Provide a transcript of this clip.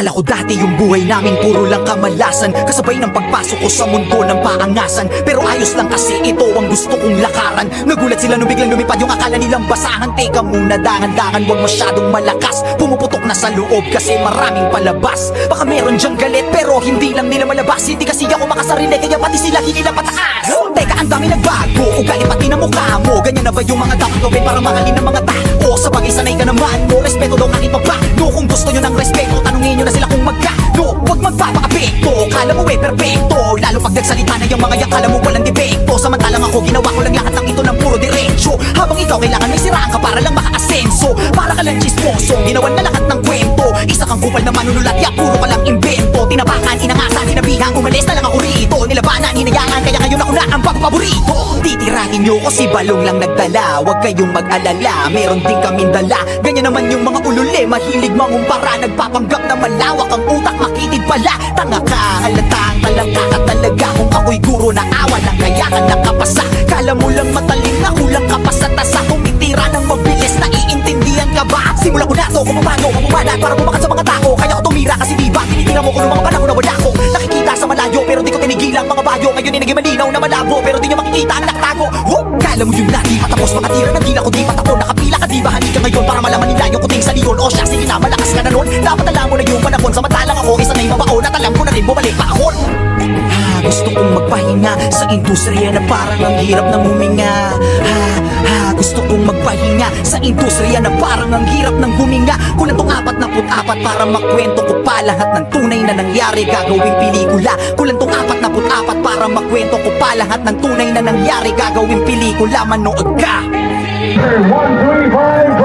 Akala ko dati yung buhay namin puro lang kamalasan, kasabay ng pagpasok ko sa mundo ng paangasan. Pero ayos lang kasi ito ang gusto kong lakaran. Nagulat sila nung biglang lumipad yung akala nilang basahan. Teka muna, dangan-dangan, wag masyadong malakas. Pumuputok na sa loob kasi maraming palabas. Baka meron dyang galit pero hindi lang nila malabas. Hindi kasi ako makasarili kaya pati sila hinila pataas. Teka, ang dami nagbago, ugali pati na mukha mo. Ganyan na ba yung mga dapat gawin para mahalin ng mga tao? Sa bagay sanay ka naman mo, respeto daw kahit pa ba? No, kung gusto nyo ng respeto, tanungin nyo na sila kung magkano. Huwag magpapakapekto, kala mo perfecto. Lalo pag nagsalita na yung mga yakala mo walang debekto. Samantalang ako ginawa ko lang lahat ng ito ng puro diretsyo. Habang ikaw kailangan may siraan ka para lang makaasenso. Para ka lang chismoso, ginawan na lahat ng kwento. Isa kang kupal na manunulat, ya puro ka lang imbento. Tinapakan, inangasan, sinabihan, umalis na lang ako rito. Nilabanan, hinayangan, kaya ngayon ako na ang pagpaborito. Titirahin nyo ko si Balong lang nagdala. Huwag kayong mag-alala, meron din kaming dala. Ganyan naman yung mga ulule, mahilig mangumpara. Nagpapanggap na malawak ang utak, makitid pala. Tanga ka, halatang talangka ka talaga. Kung ako'y guro na awa lang kaya ka nakapasa. Kala mo lang matalin na kulang ka pa sa tasa. Tumitira ng mabilis, naiintindihan ka ba? Simula ko na to kung paano pamumana para bumakat sa mga tao. Kaya ko tumira kasi diba tinitira mo ko nung mga panahon na wala ko. Nakikita sa malayo pero di ko tinigilang mga bayo. Ngayon ay naging malinaw na malabo pero di nyo makikita ang nakatago. Kala mo yun na di patapos mga tira na di na ko di patapon. Nakapila ka di ba halika ngayon para malaman nila yung kuting sa liyon. O siya sige na malakas ka na nun. Dapat alam mo na yung panahon. Samantalang ako isa na yung mabaon at alam ko na rin bumalik pa ako. Gusto kong magpahinga sa industriya na parang ang hirap ng huminga. Gusto kong magpahinga sa industriya na parang ang hirap ng huminga. Kulang tong 44 para makwento ko pa lahat ng tunay na nangyari gagawing pelikula. Kulang tong 44 para makwento ko pa lahat ng tunay na nangyari gagawing pelikula. Manood ka! 1, 3, 5